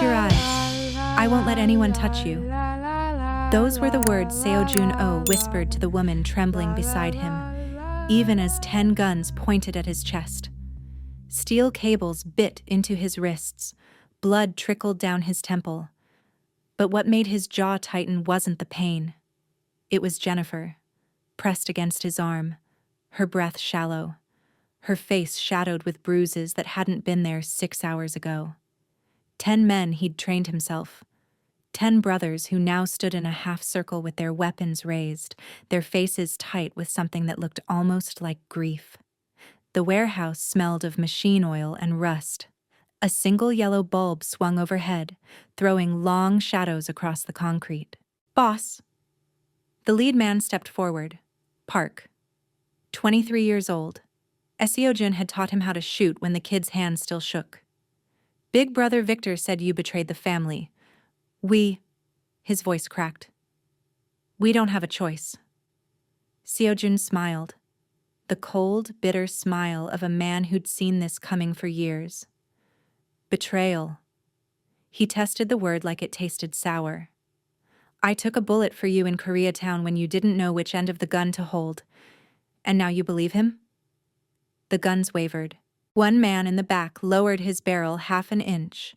your eyes. I won't let anyone touch you. Those were the words Seo Jun-oh whispered to the woman trembling beside him, even as 10 guns pointed at his chest. Steel cables bit into his wrists, blood trickled down his temple. But what made his jaw tighten wasn't the pain. It was Jennifer, pressed against his arm, her breath shallow, her face shadowed with bruises that hadn't been there 6 hours ago. 10 men he'd trained himself. 10 brothers who now stood in a half-circle with their weapons raised, their faces tight with something that looked almost like grief. The warehouse smelled of machine oil and rust. A single yellow bulb swung overhead, throwing long shadows across the concrete. "Boss." The lead man stepped forward. Park. 23 years old. Seo Jun had taught him how to shoot when the kid's hand still shook. "Big brother Victor said you betrayed the family. His voice cracked. "We don't have a choice." Seo Jun smiled. The cold, bitter smile of a man who'd seen this coming for years. Betrayal. He tested the word like it tasted sour. "I took a bullet for you in Koreatown when you didn't know which end of the gun to hold. And now you believe him?" The guns wavered. One man in the back lowered his barrel half an inch,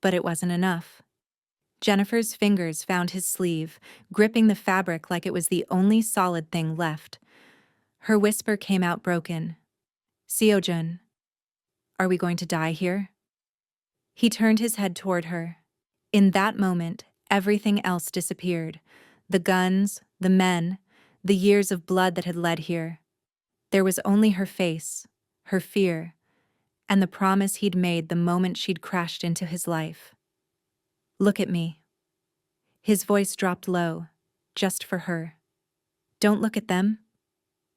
but it wasn't enough. Jennifer's fingers found his sleeve, gripping the fabric like it was the only solid thing left. Her whisper came out broken. "Seo Jun, are we going to die here?" He turned his head toward her. In that moment, everything else disappeared. The guns, the men, the years of blood that had led here. There was only her face, her fear, and the promise he'd made the moment she'd crashed into his life. "Look at me." His voice dropped low, just for her. "Don't look at them."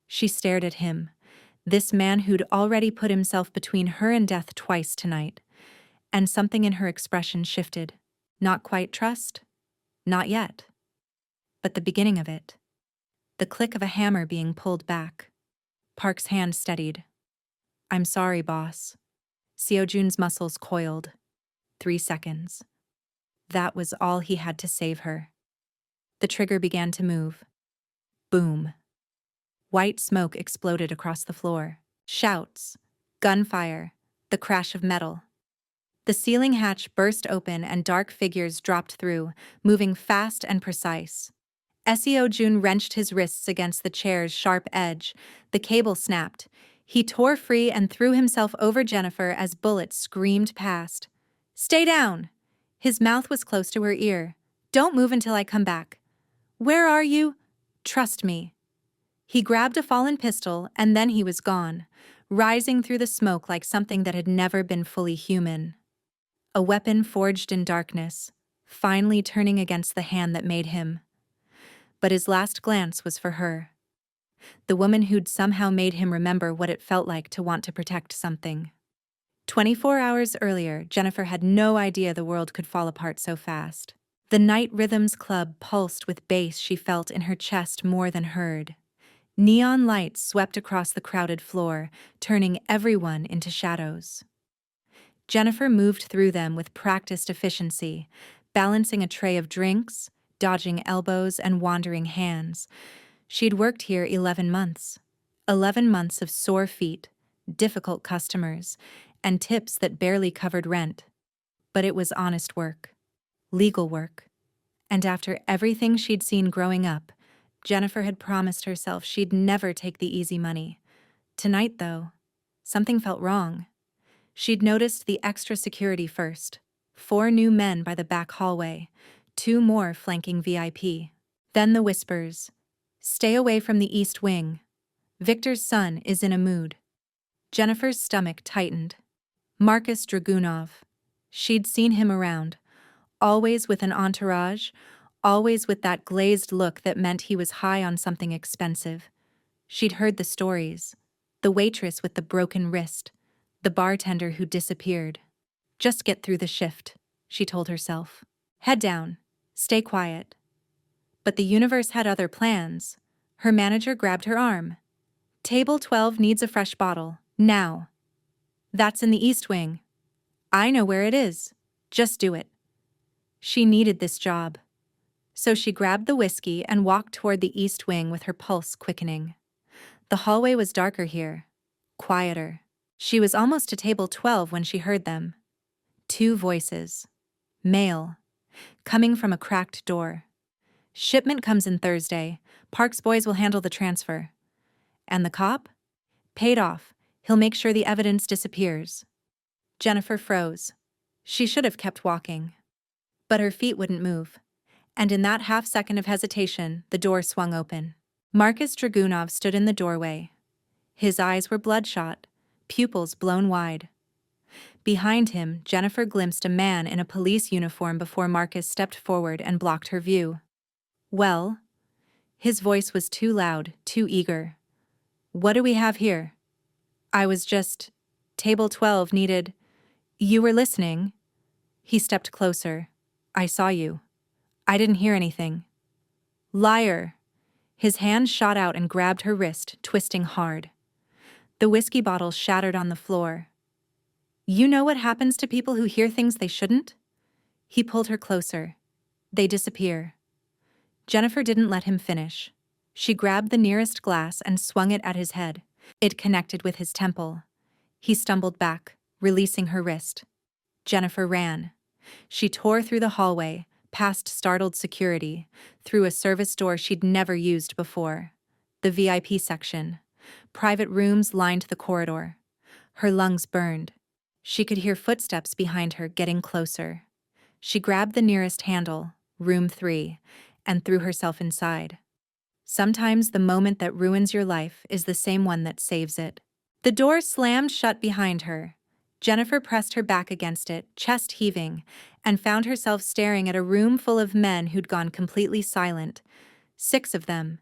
She stared at him, this man who'd already put himself between her and death twice tonight, and something in her expression shifted. Not quite trust? Not yet. But the beginning of it. The click of a hammer being pulled back. Park's hand steadied. "I'm sorry, boss." Seo Jun's muscles coiled. 3 seconds. That was all he had to save her. The trigger began to move. Boom. White smoke exploded across the floor. Shouts, gunfire, the crash of metal. The ceiling hatch burst open and dark figures dropped through, moving fast and precise. Seo Jun wrenched his wrists against the chair's sharp edge. The cable snapped. He tore free and threw himself over Jennifer as bullets screamed past. "Stay down!" His mouth was close to her ear. "Don't move until I come back." "Where are you?" "Trust me." He grabbed a fallen pistol, and then he was gone, rising through the smoke like something that had never been fully human. A weapon forged in darkness, finally turning against the hand that made him. But his last glance was for her. The woman who'd somehow made him remember what it felt like to want to protect something. 24 hours earlier, Jennifer had no idea the world could fall apart so fast. The Night Rhythms Club pulsed with bass she felt in her chest more than heard. Neon lights swept across the crowded floor, turning everyone into shadows. Jennifer moved through them with practiced efficiency, balancing a tray of drinks, dodging elbows and wandering hands. She'd worked here 11 months. 11 months of sore feet, difficult customers, and tips that barely covered rent. But it was honest work. Legal work. And after everything she'd seen growing up, Jennifer had promised herself she'd never take the easy money. Tonight, though, something felt wrong. She'd noticed the extra security first. 4 new men by the back hallway, 2 more flanking VIP. Then the whispers. "Stay away from the East Wing. Victor's son is in a mood." Jennifer's stomach tightened. Marcus Dragunov. She'd seen him around, always with an entourage, always with that glazed look that meant he was high on something expensive. She'd heard the stories. The waitress with the broken wrist, the bartender who disappeared. Just get through the shift, she told herself. Head down, stay quiet. But the universe had other plans. Her manager grabbed her arm. "Table 12 needs a fresh bottle, now." "That's in the East Wing." "I know where it is. Just do it." She needed this job. So she grabbed the whiskey and walked toward the east wing with her pulse quickening. The hallway was darker here, quieter. She was almost to table 12 when she heard them. 2 voices. Male. Coming from a cracked door. Shipment comes in Thursday. Parks boys will handle the transfer. And the cop? Paid off. He'll make sure the evidence disappears. Jennifer froze. She should have kept walking. But her feet wouldn't move. And in that half-second of hesitation, the door swung open. Marcus Dragunov stood in the doorway. His eyes were bloodshot, pupils blown wide. Behind him, Jennifer glimpsed a man in a police uniform before Marcus stepped forward and blocked her view. "Well?" His voice was too loud, too eager. "What do we have here?" "I was just... Table 12 needed... You were listening?" He stepped closer. "I saw you. I didn't hear anything." "Liar!" His hand shot out and grabbed her wrist, twisting hard. The whiskey bottle shattered on the floor. "You know what happens to people who hear things they shouldn't?" He pulled her closer. "They disappear." Jennifer didn't let him finish. She grabbed the nearest glass and swung it at his head. It connected with his temple. He stumbled back, releasing her wrist. Jennifer ran. She tore through the hallway, past startled security, through a service door she'd never used before. The VIP section. Private rooms lined the corridor. Her lungs burned. She could hear footsteps behind her getting closer. She grabbed the nearest handle, room 3, and threw herself inside. Sometimes the moment that ruins your life is the same one that saves it. The door slammed shut behind her. Jennifer pressed her back against it, chest heaving, and found herself staring at a room full of men who'd gone completely silent. 6 of them.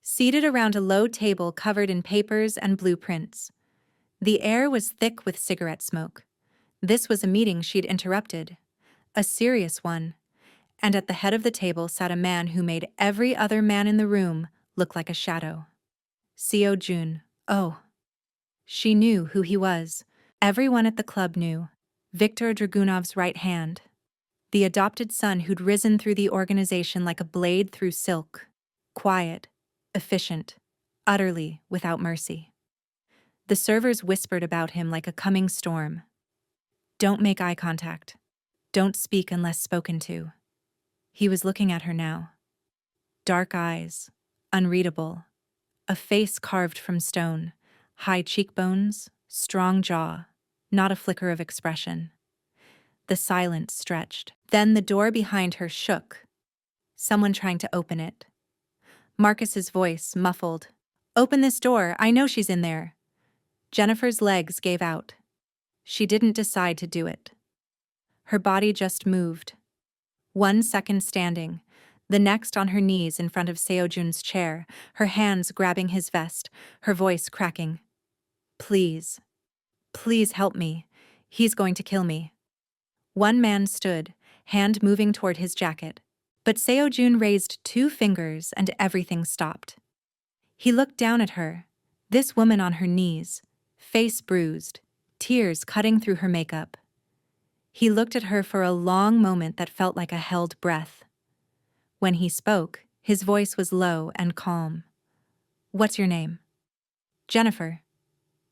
Seated around a low table covered in papers and blueprints. The air was thick with cigarette smoke. This was a meeting she'd interrupted. A serious one. And at the head of the table sat a man who made every other man in the room look like a shadow. Seo Jun. Oh. She knew who he was. Everyone at the club knew. Viktor Dragunov's right hand. The adopted son who'd risen through the organization like a blade through silk. Quiet, efficient, utterly without mercy. The servers whispered about him like a coming storm. "Don't make eye contact. Don't speak unless spoken to." He was looking at her now. Dark eyes, unreadable. A face carved from stone, high cheekbones, strong jaw, not a flicker of expression. The silence stretched. Then the door behind her shook. Someone trying to open it. Marcus's voice, muffled. "Open this door, I know she's in there." Jennifer's legs gave out. She didn't decide to do it. Her body just moved. 1 second standing, the next on her knees in front of Seojun's chair, her hands grabbing his vest, her voice cracking. "Please. Please help me. He's going to kill me." One man stood, hand moving toward his jacket. But Seojun raised 2 fingers and everything stopped. He looked down at her, this woman on her knees, face bruised, tears cutting through her makeup. He looked at her for a long moment that felt like a held breath. When he spoke, his voice was low and calm. "What's your name?" "Jennifer."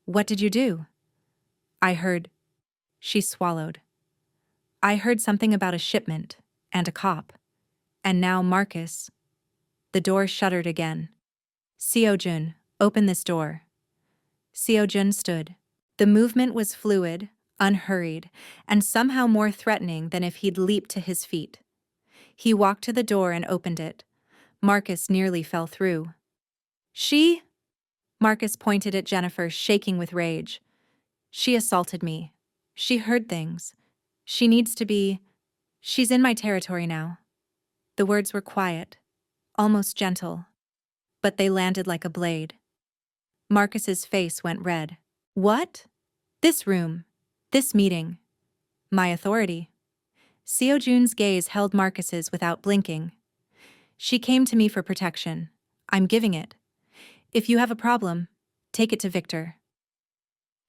"What did you do?" "I heard..." She swallowed. "I heard something about a shipment, and a cop. And now Marcus." The door shuttered again. "Seojun, open this door." Seojun stood. The movement was fluid, unhurried, and somehow more threatening than if he'd leaped to his feet. He walked to the door and opened it. Marcus nearly fell through. "She?" Marcus pointed at Jennifer, shaking with rage. "She assaulted me. She heard things. She needs to be... She's in my territory now." The words were quiet, almost gentle, but they landed like a blade. Marcus's face went red. "What?" "This room. This meeting. My authority." Seojun's gaze held Marcus's without blinking. "She came to me for protection. I'm giving it. If you have a problem, take it to Victor."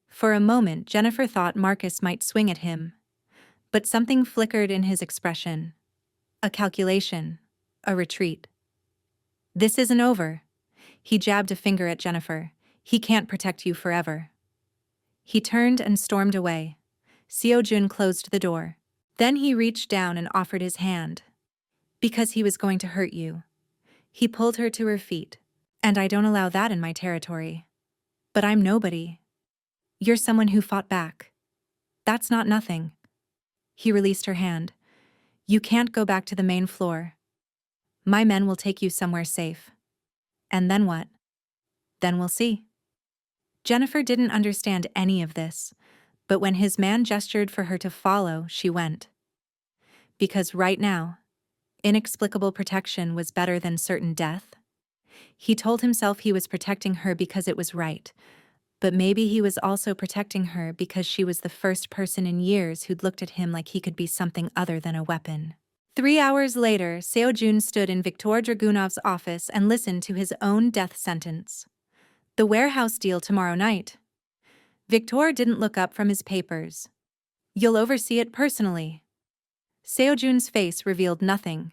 For a moment, Jennifer thought Marcus might swing at him. But something flickered in his expression, A calculation. A retreat. This isn't over. He jabbed a finger at Jennifer. He can't protect you forever. He turned and stormed away. Seo-jun closed the door. Then he reached down and offered his hand. Because he was going to hurt you. He pulled her to her feet. And I don't allow that in my territory. But I'm nobody. You're someone who fought back. That's not nothing. He released her hand. You can't go back to the main floor. My men will take you somewhere safe. And then what? Then we'll see. Jennifer didn't understand any of this, but when his man gestured for her to follow, she went. Because right now, inexplicable protection was better than certain death. He told himself he was protecting her because it was right, but maybe he was also protecting her because she was the first person in years who'd looked at him like he could be something other than a weapon. 3 hours later, Seo-jun stood in Viktor Dragunov's office and listened to his own death sentence. The warehouse deal tomorrow night. Viktor didn't look up from his papers. You'll oversee it personally. Seo-jun's face revealed nothing.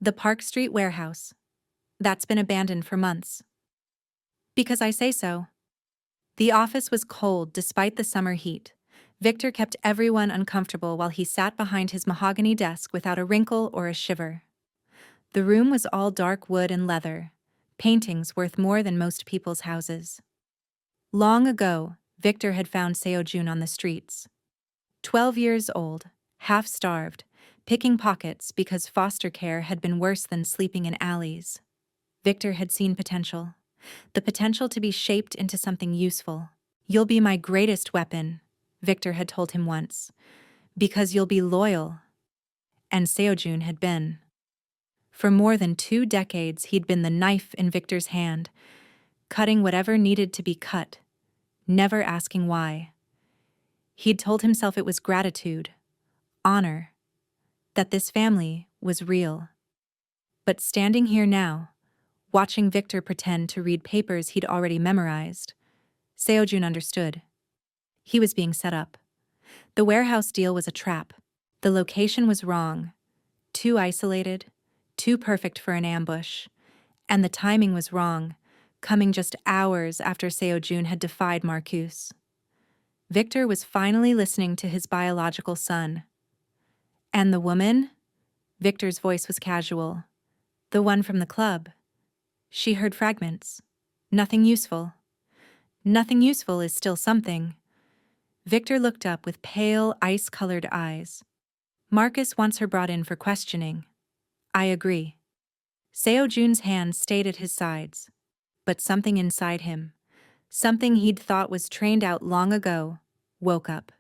The Park Street warehouse. That's been abandoned for months. Because I say so. The office was cold despite the summer heat. Victor kept everyone uncomfortable while he sat behind his mahogany desk without a wrinkle or a shiver. The room was all dark wood and leather, paintings worth more than most people's houses. Long ago, Victor had found Seo-jun on the streets. 12 years old, half-starved, picking pockets because foster care had been worse than sleeping in alleys. Victor had seen potential. The potential to be shaped into something useful. You'll be my greatest weapon, Victor had told him once, because you'll be loyal. And Seo-jun had been. For more than 2 decades, he'd been the knife in Victor's hand, cutting whatever needed to be cut, never asking why. He'd told himself it was gratitude, honor, that this family was real. But standing here now, watching Victor pretend to read papers he'd already memorized, Seo-jun understood. He was being set up. The warehouse deal was a trap. The location was wrong. Too isolated, too perfect for an ambush. And the timing was wrong, coming just hours after Seo-jun had defied Marcus. Victor was finally listening to his biological son. And the woman? Victor's voice was casual. The one from the club. She heard fragments. Nothing useful. Nothing useful is still something. Victor looked up with pale, ice-colored eyes. Marcus wants her brought in for questioning. I agree. Seo-jun's hand stayed at his sides. But something inside him, something he'd thought was trained out long ago, woke up.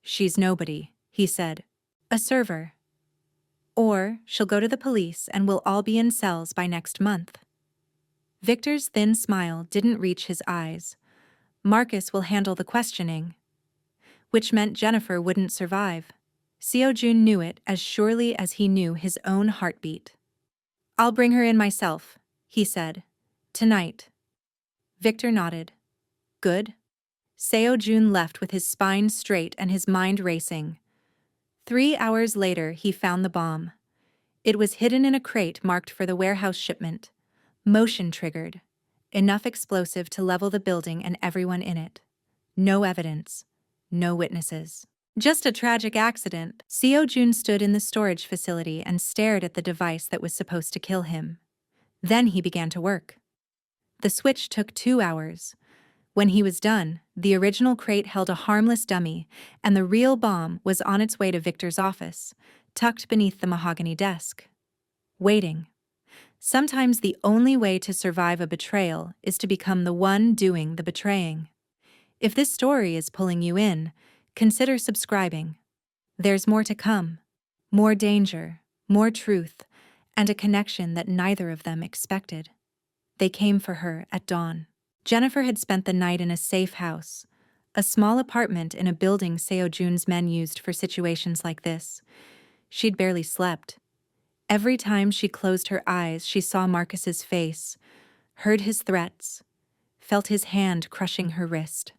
She's nobody, he said. A server. Or she'll go to the police and we'll all be in cells by next month. Victor's thin smile didn't reach his eyes. Marcus will handle the questioning. Which meant Jennifer wouldn't survive. Seo-jun knew it as surely as he knew his own heartbeat. I'll bring her in myself, he said. Tonight. Victor nodded. Good. Seo-jun left with his spine straight and his mind racing. 3 hours later, he found the bomb. It was hidden in a crate marked for the warehouse shipment. Motion triggered. Enough explosive to level the building and everyone in it. No evidence. No witnesses. Just a tragic accident. Seo-jun stood in the storage facility and stared at the device that was supposed to kill him. Then he began to work. The switch took 2 hours. When he was done, the original crate held a harmless dummy, and the real bomb was on its way to Victor's office, tucked beneath the mahogany desk. Waiting. Sometimes the only way to survive a betrayal is to become the one doing the betraying. If this story is pulling you in, consider subscribing. There's more to come. More danger, more truth, and a connection that neither of them expected. They came for her at dawn. Jennifer had spent the night in a safe house, a small apartment in a building Seo-jun's men used for situations like this. She'd barely slept. Every time she closed her eyes, she saw Marcus's face, heard his threats, felt his hand crushing her wrist.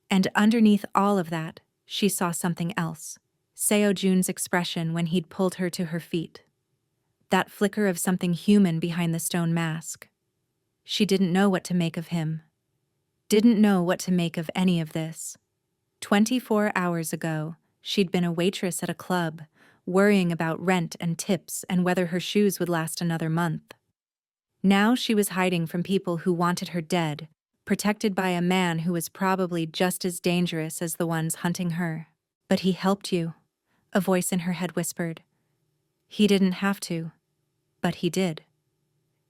And underneath all of that, she saw something else. Seo Jun's expression when he'd pulled her to her feet. That flicker of something human behind the stone mask. She didn't know what to make of him. Didn't know what to make of any of this. 24 hours ago, she'd been a waitress at a club, worrying about rent and tips and whether her shoes would last another month. Now she was hiding from people who wanted her dead, protected by a man who was probably just as dangerous as the ones hunting her. But he helped you, a voice in her head whispered. He didn't have to, but he did.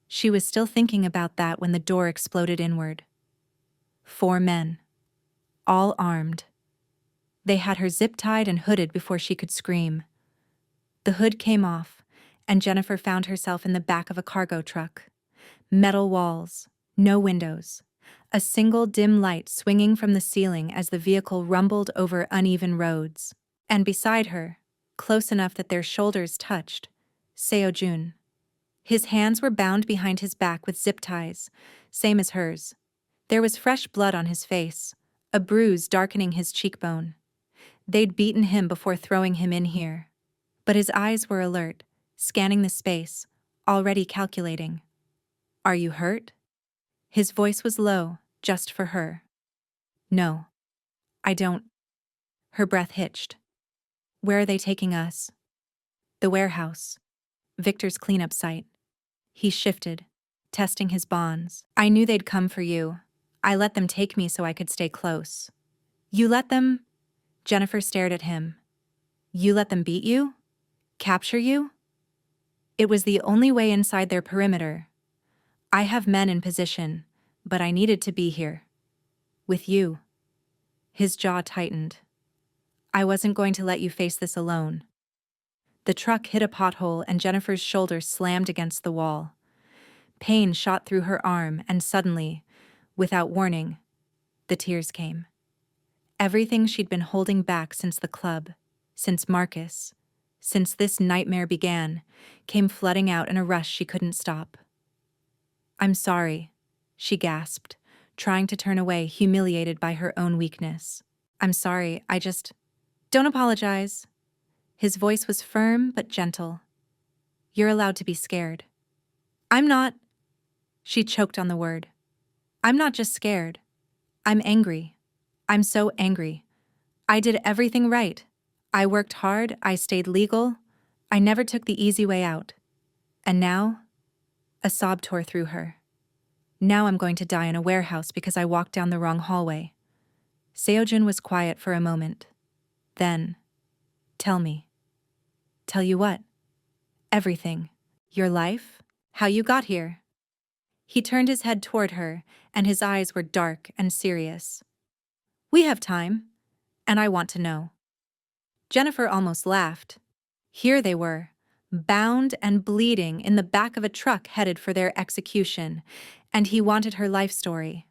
She was still thinking about that when the door exploded inward. 4 men, all armed. They had her zip-tied and hooded before she could scream. The hood came off, and Jennifer found herself in the back of a cargo truck. Metal walls, no windows, a single dim light swinging from the ceiling as the vehicle rumbled over uneven roads. And beside her, close enough that their shoulders touched, Seo Jun. His hands were bound behind his back with zip ties, same as hers. There was fresh blood on his face, a bruise darkening his cheekbone. They'd beaten him before throwing him in here. But his eyes were alert, scanning the space, already calculating. Are you hurt? His voice was low, just for her. No. I don't. Her breath hitched. Where are they taking us? The warehouse. Victor's cleanup site. He shifted, testing his bonds. I knew they'd come for you. I let them take me so I could stay close. You let them? Jennifer stared at him. You let them beat you? Capture you? It was the only way inside their perimeter. I have men in position, but I needed to be here. With you. His jaw tightened. I wasn't going to let you face this alone. The truck hit a pothole and Jennifer's shoulder slammed against the wall. Pain shot through her arm and suddenly, without warning, the tears came. Everything she'd been holding back since the club, since Marcus, since this nightmare began, came flooding out in a rush she couldn't stop. I'm sorry, she gasped, trying to turn away, humiliated by her own weakness. I'm sorry, Don't apologize. His voice was firm but gentle. You're allowed to be scared. I'm not. She choked on the word. I'm not just scared. I'm angry. I'm so angry. I did everything right. I worked hard, I stayed legal. I never took the easy way out. And now? A sob tore through her. Now I'm going to die in a warehouse because I walked down the wrong hallway. Seojun was quiet for a moment. Then, tell me. Tell you what? Everything. Your life? How you got here? He turned his head toward her, and his eyes were dark and serious. We have time, and I want to know. Jennifer almost laughed. Here they were, bound and bleeding in the back of a truck headed for their execution, and he wanted her life story.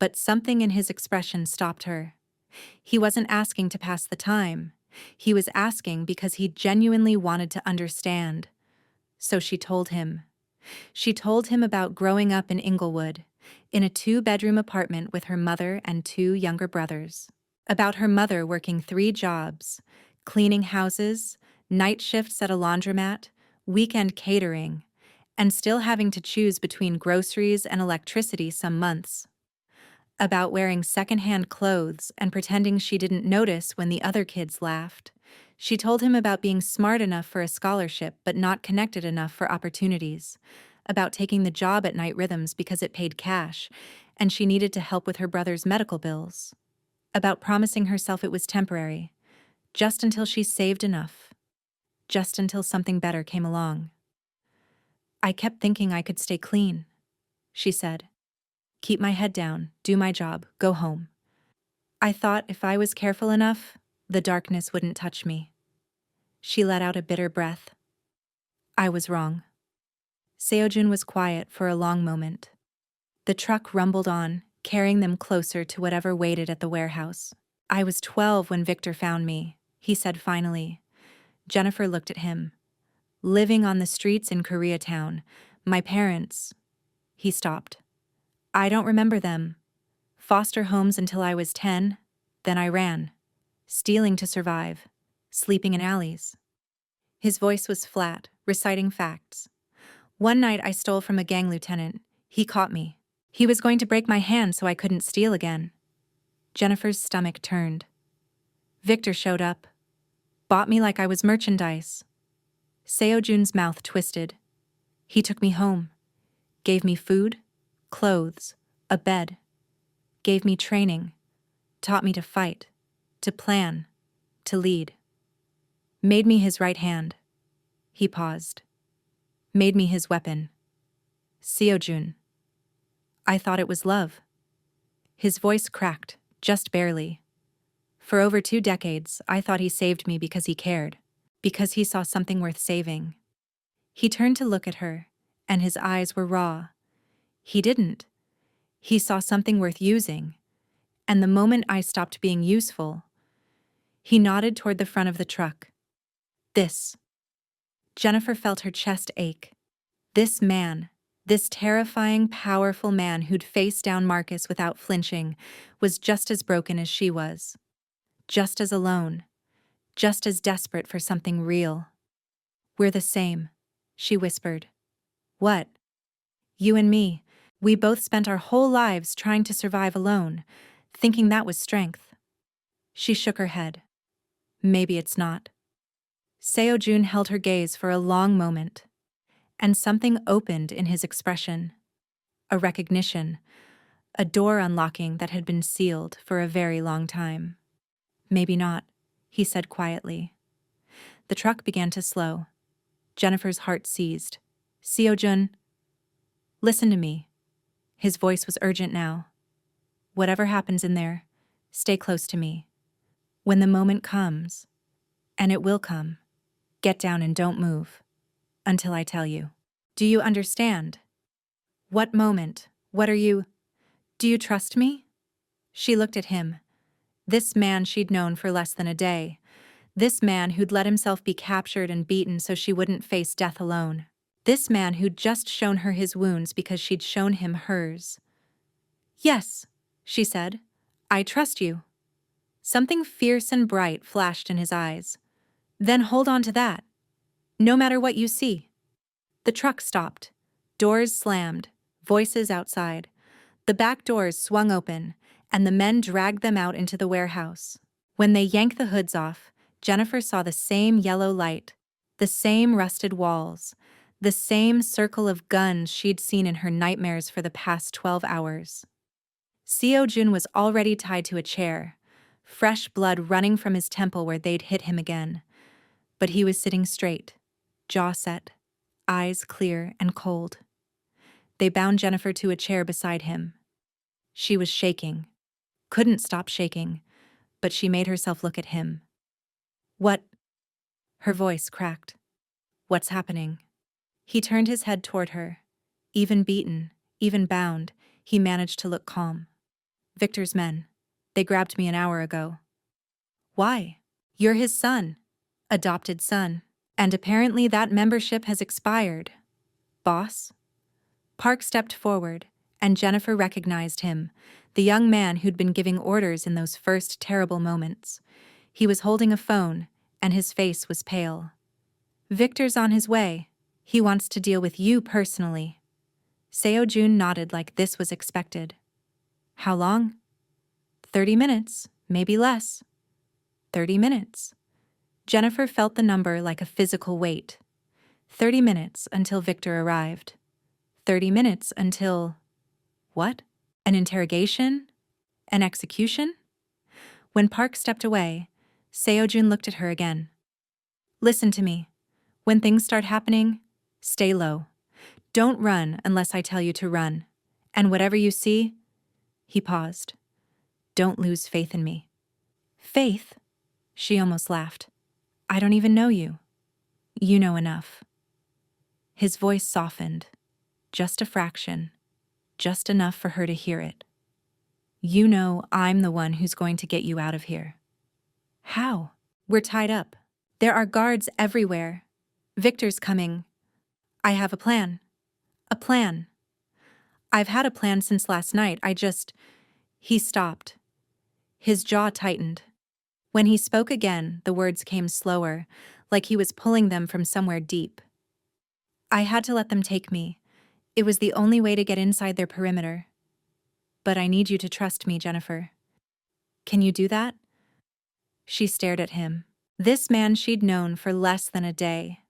But something in his expression stopped her. He wasn't asking to pass the time. He was asking because he genuinely wanted to understand. So she told him. She told him about growing up in Inglewood, in a 2-bedroom apartment with her mother and 2 younger brothers. About her mother working 3 jobs, cleaning houses, night shifts at a laundromat, weekend catering, and still having to choose between groceries and electricity some months. About wearing secondhand clothes and pretending she didn't notice when the other kids laughed. She told him about being smart enough for a scholarship but not connected enough for opportunities. About taking the job at Night Rhythms because it paid cash, and she needed to help with her brother's medical bills. About promising herself it was temporary, just until she saved enough. Just until something better came along. I kept thinking I could stay clean, she said. Keep my head down, do my job, go home. I thought if I was careful enough, the darkness wouldn't touch me. She let out a bitter breath. I was wrong. Seojun was quiet for a long moment. The truck rumbled on, carrying them closer to whatever waited at the warehouse. I was 12 when Victor found me, he said finally. Jennifer looked at him. Living on the streets in Koreatown, my parents. He stopped. I don't remember them. Foster homes until I was 10, then I ran. Stealing to survive. sleeping in alleys. His voice was flat, reciting facts. One night I stole from a gang lieutenant. He caught me. He was going to break my hand so I couldn't steal again. Jennifer's stomach turned. Victor showed up. Bought me like I was merchandise. Seo-jun's mouth twisted. He took me home. Gave me food, clothes, a bed. Gave me training. Taught me to fight, to plan, to lead. Made me his right hand. He paused. Made me his weapon. Seo-jun. I thought it was love. His voice cracked, just barely. For over 2 decades, I thought he saved me because he cared, because he saw something worth saving. He turned to look at her, and his eyes were raw. He didn't. He saw something worth using, and the moment I stopped being useful, he nodded toward the front of the truck. This. Jennifer felt her chest ache. This man, this terrifying, powerful man who'd faced down Marcus without flinching, was just as broken as she was. Just as alone. Just as desperate for something real. We're the same, she whispered. What? You and me, we both spent our whole lives trying to survive alone, thinking that was strength. She shook her head. Maybe it's not. Seo-jun held her gaze for a long moment, and something opened in his expression. A recognition, a door unlocking that had been sealed for a very long time. Maybe not, he said quietly. The truck began to slow. Jennifer's heart seized. Seo-jun, listen to me. His voice was urgent now. Whatever happens in there, stay close to me. When the moment comes, and it will come, get down and don't move. Until I tell you. Do you understand? What moment? What are you? Do you trust me? She looked at him. This man she'd known for less than a day. This man who'd let himself be captured and beaten so she wouldn't face death alone. This man who'd just shown her his wounds because she'd shown him hers. Yes, she said. I trust you. Something fierce and bright flashed in his eyes. Then hold on to that. No matter what you see. The truck stopped. Doors slammed. Voices outside. The back doors swung open, and the men dragged them out into the warehouse. When they yanked the hoods off, Jennifer saw the same yellow light, the same rusted walls, the same circle of guns she'd seen in her nightmares for the past 12 hours. Seo-jun was already tied to a chair, fresh blood running from his temple where they'd hit him again. But he was sitting straight, jaw set, eyes clear and cold. They bound Jennifer to a chair beside him. She was shaking, couldn't stop shaking, but she made herself look at him. What? Her voice cracked. What's happening? He turned his head toward her. Even beaten, even bound, he managed to look calm. Victor's men. They grabbed me an hour ago. Why? You're his son. Adopted son. And apparently that membership has expired. Boss? Park stepped forward, and Jennifer recognized him, the young man who'd been giving orders in those first terrible moments. He was holding a phone, and his face was pale. Victor's on his way. He wants to deal with you personally. Seo-jun nodded like this was expected. How long? 30 minutes, maybe less. 30 minutes. Jennifer felt the number like a physical weight. 30 minutes until Victor arrived. 30 minutes until... What? An interrogation? An execution? When Park stepped away, Seo-jun looked at her again. Listen to me. When things start happening, stay low. Don't run unless I tell you to run. And whatever you see... He paused. Don't lose faith in me. Faith? She almost laughed. I don't even know you. You know enough. His voice softened. Just a fraction. Just enough for her to hear it. You know I'm the one who's going to get you out of here. How? We're tied up. There are guards everywhere. Victor's coming. I have a plan. A plan. I've had a plan since last night. He stopped. His jaw tightened. When he spoke again, the words came slower, like he was pulling them from somewhere deep. I had to let them take me. It was the only way to get inside their perimeter. But I need you to trust me, Jennifer. Can you do that? She stared at him. This man she'd known for less than a day.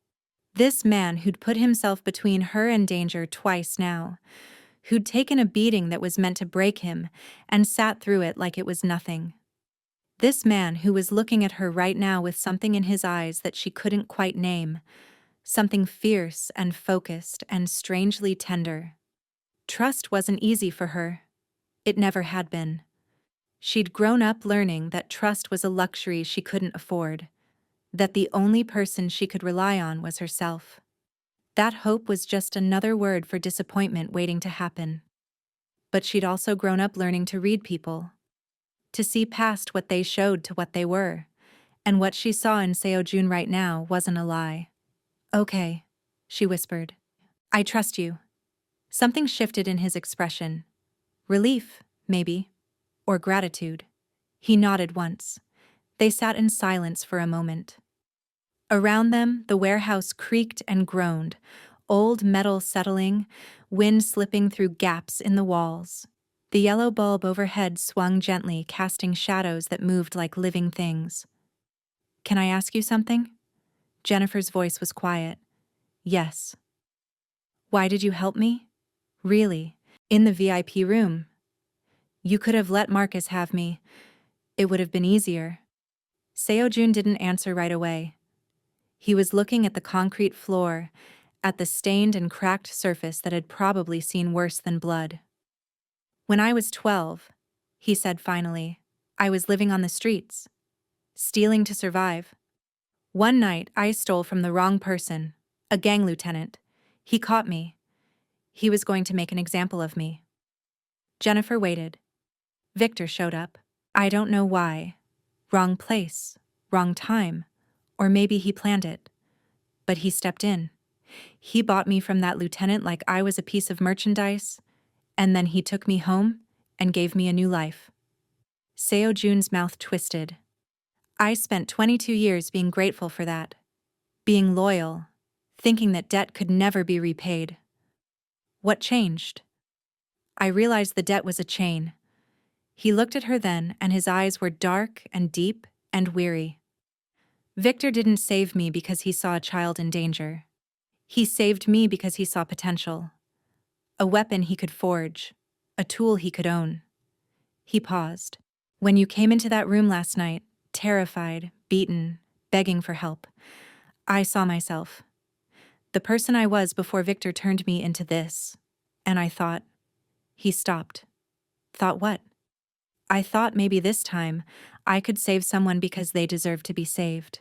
This man who'd put himself between her and danger twice now. Who'd taken a beating that was meant to break him and sat through it like it was nothing. This man who was looking at her right now with something in his eyes that she couldn't quite name. Something fierce and focused and strangely tender. Trust wasn't easy for her. It never had been. She'd grown up learning that trust was a luxury she couldn't afford, that the only person she could rely on was herself. That hope was just another word for disappointment waiting to happen. But she'd also grown up learning to read people, to see past what they showed to what they were, and what she saw in Seo-jun right now wasn't a lie. Okay, she whispered. I trust you. Something shifted in his expression. Relief, maybe. Or gratitude. He nodded once. They sat in silence for a moment. Around them, the warehouse creaked and groaned, old metal settling, wind slipping through gaps in the walls. The yellow bulb overhead swung gently, casting shadows that moved like living things. Can I ask you something? Jennifer's voice was quiet. Yes. Why did you help me? Really? In the VIP room? You could have let Marcus have me. It would have been easier. Seo-jun didn't answer right away. He was looking at the concrete floor, at the stained and cracked surface that had probably seen worse than blood. When I was 12, he said finally, I was living on the streets, stealing to survive. One night, I stole from the wrong person, a gang lieutenant. He caught me. He was going to make an example of me. Jennifer waited. Victor showed up. I don't know why. Wrong place, wrong time, or maybe he planned it. But he stepped in. He bought me from that lieutenant like I was a piece of merchandise, and then he took me home and gave me a new life. Seo-jun's mouth twisted. I spent 22 years being grateful for that. Being loyal, thinking that debt could never be repaid. What changed? I realized the debt was a chain. He looked at her then, and his eyes were dark and deep and weary. Victor didn't save me because he saw a child in danger. He saved me because he saw potential. A weapon he could forge, a tool he could own. He paused. When you came into that room last night, terrified, beaten, begging for help, I saw myself. The person I was before Victor turned me into this. And I thought. He stopped. Thought what? I thought maybe this time I could save someone because they deserved to be saved.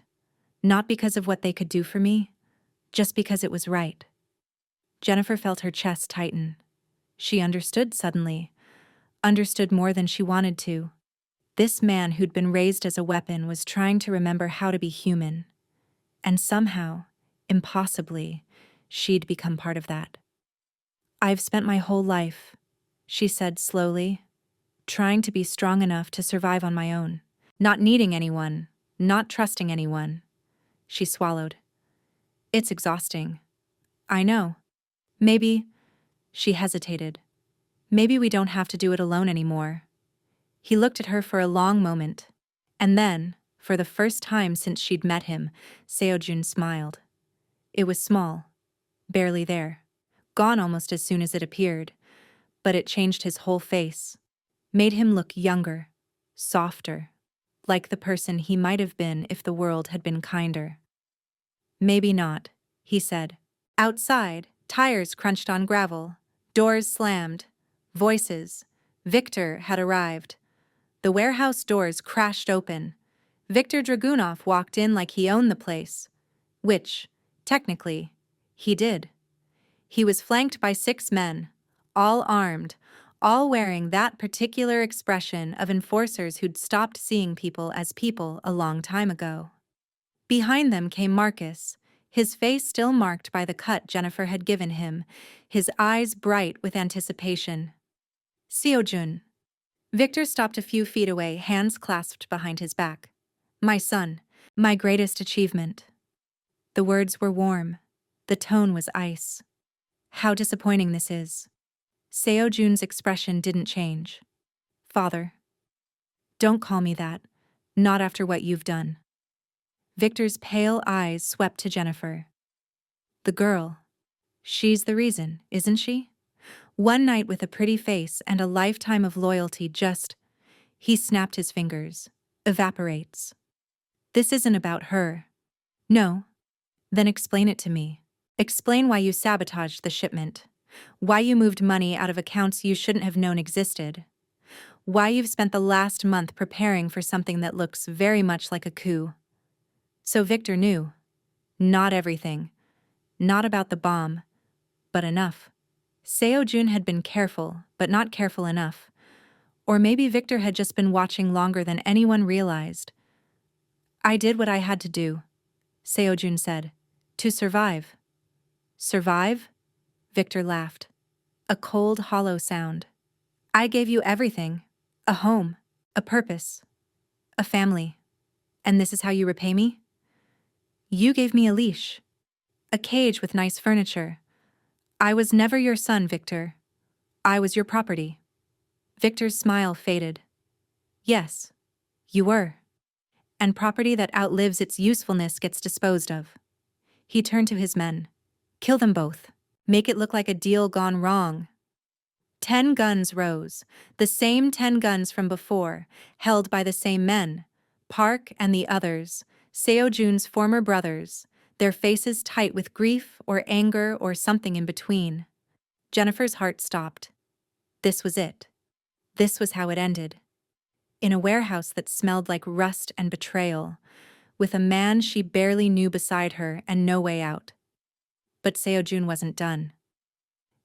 Not because of what they could do for me, just because it was right. Jennifer felt her chest tighten. She understood suddenly. Understood more than she wanted to. This man who'd been raised as a weapon was trying to remember how to be human. And somehow, impossibly, she'd become part of that. I've spent my whole life, she said slowly, trying to be strong enough to survive on my own, not needing anyone, not trusting anyone. She swallowed. It's exhausting. I know. Maybe, she hesitated. Maybe we don't have to do it alone anymore. He looked at her for a long moment, and then, for the first time since she'd met him, Seo-jun smiled. It was small, barely there, gone almost as soon as it appeared, but it changed his whole face, made him look younger, softer, like the person he might have been if the world had been kinder. Maybe not, he said. Outside, tires crunched on gravel, doors slammed, voices. Victor had arrived. The warehouse doors crashed open. Victor Dragunov walked in like he owned the place, which, technically, he did. He was flanked by 6 men, all armed, all wearing that particular expression of enforcers who'd stopped seeing people as people a long time ago. Behind them came Marcus, his face still marked by the cut Jennifer had given him, his eyes bright with anticipation. Seo-jun. Victor stopped a few feet away, hands clasped behind his back. My son, my greatest achievement. The words were warm. The tone was ice. How disappointing this is. Seo Jun's expression didn't change. Father. Don't call me that. Not after what you've done. Victor's pale eyes swept to Jennifer. The girl. She's the reason, isn't she? One night with a pretty face and a lifetime of loyalty just— He snapped his fingers. Evaporates. This isn't about her. No. Then explain it to me. Explain why you sabotaged the shipment. Why you moved money out of accounts you shouldn't have known existed. Why you've spent the last month preparing for something that looks very much like a coup. So Victor knew. Not everything. Not about the bomb. But enough. Seo Jun had been careful, but not careful enough. Or maybe Victor had just been watching longer than anyone realized. I did what I had to do, Seo Jun said. To survive. Survive? Victor laughed. A cold, hollow sound. I gave you everything. A home. A purpose. A family. And this is how you repay me? You gave me a leash. A cage with nice furniture. I was never your son, Victor. I was your property. Victor's smile faded. Yes, you were. And property that outlives its usefulness gets disposed of. He turned to his men. Kill them both. Make it look like a deal gone wrong. 10 guns rose, the same 10 guns from before, held by the same men, Park and the others, Seo Jun's former brothers, their faces tight with grief or anger or something in between. Jennifer's heart stopped. This was it. This was how it ended. In a warehouse that smelled like rust and betrayal, with a man she barely knew beside her and no way out. But Seo Jun wasn't done.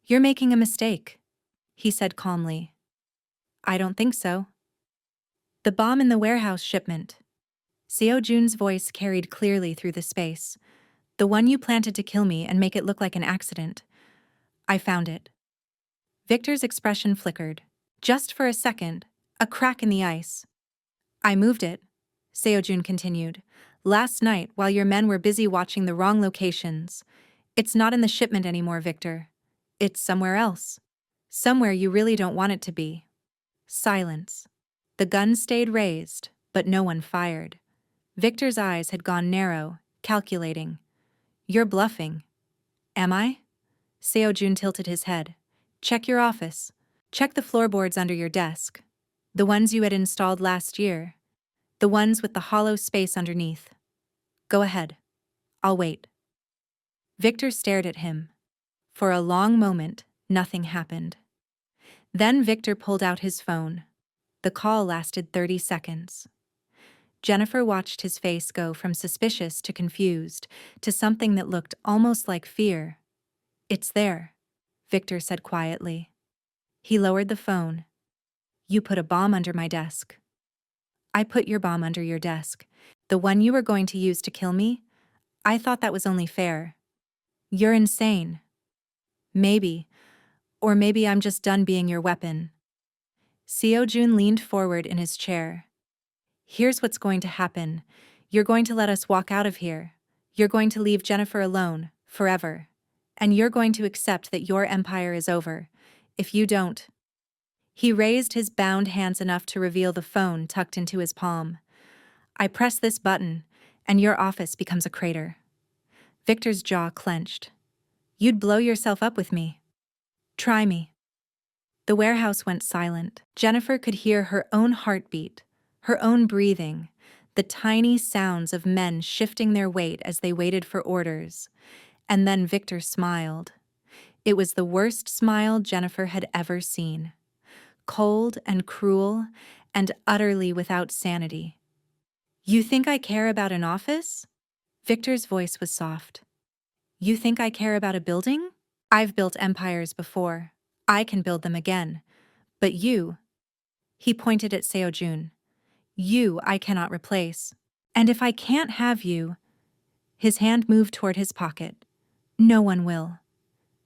You're making a mistake, he said calmly. I don't think so. The bomb in the warehouse shipment. Seo Jun's voice carried clearly through the space. The one you planted to kill me and make it look like an accident. I found it. Victor's expression flickered. Just for a second, a crack in the ice. I moved it, Seo Jun continued, last night while your men were busy watching the wrong locations. It's not in the shipment anymore, Victor. It's somewhere else. Somewhere you really don't want it to be. Silence. The gun stayed raised, but no one fired. Victor's eyes had gone narrow, calculating. You're bluffing. Am I? Seo Jun tilted his head. Check your office. Check the floorboards under your desk. The ones you had installed last year. The ones with the hollow space underneath. Go ahead. I'll wait. Victor stared at him. For a long moment, nothing happened. Then Victor pulled out his phone. The call lasted 30 seconds. Jennifer watched his face go from suspicious to confused, to something that looked almost like fear. It's there, Victor said quietly. He lowered the phone. You put a bomb under my desk. I put your bomb under your desk. The one you were going to use to kill me? I thought that was only fair. You're insane. Maybe. Or maybe I'm just done being your weapon. Seo Jun leaned forward in his chair. Here's what's going to happen. You're going to let us walk out of here. You're going to leave Jennifer alone, forever. And you're going to accept that your empire is over. If you don't. He raised his bound hands enough to reveal the phone tucked into his palm. I press this button, and your office becomes a crater. Victor's jaw clenched. You'd blow yourself up with me. Try me. The warehouse went silent. Jennifer could hear her own heartbeat, her own breathing, the tiny sounds of men shifting their weight as they waited for orders. And then Victor smiled. It was the worst smile Jennifer had ever seen. Cold and cruel and utterly without sanity. You think I care about an office? Victor's voice was soft. You think I care about a building? I've built empires before. I can build them again. But you— He pointed at Seo Jun. You I cannot replace. And if I can't have you— His hand moved toward his pocket. No one will.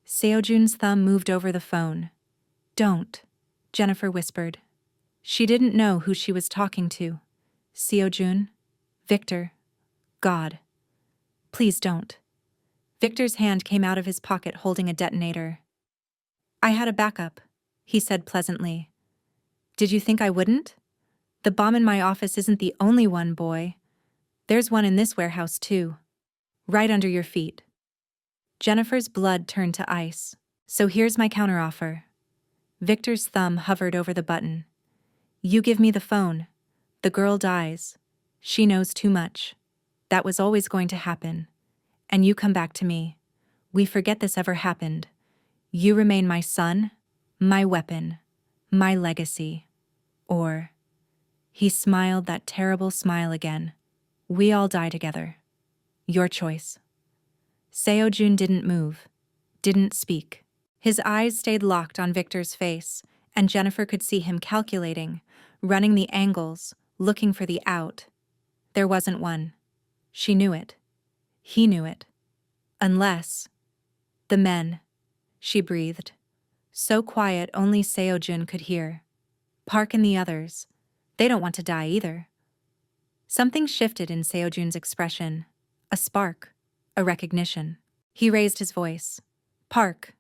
Seo Jun's thumb moved over the phone. Don't, Jennifer whispered. She didn't know who she was talking to. Seo Jun? Victor, God, please don't. Victor's hand came out of his pocket holding a detonator. I had a backup, he said pleasantly. Did you think I wouldn't? The bomb in my office isn't the only one, boy. There's one in this warehouse too. Right under your feet. Jennifer's blood turned to ice. So here's my counteroffer. Victor's thumb hovered over the button. You give me the phone. The girl dies. She knows too much. That was always going to happen. And you come back to me. We forget this ever happened. You remain my son, my weapon, my legacy. Or... He smiled that terrible smile again. We all die together. Your choice. Seo-jun didn't move, didn't speak. His eyes stayed locked on Victor's face, and Jennifer could see him calculating, running the angles, looking for the out. There wasn't one. She knew it. He knew it. Unless... The men, she breathed. So quiet only Seo-jun could hear. Park and the others. They don't want to die either. Something shifted in Seo-jun's expression. A spark. A recognition. He raised his voice. Park.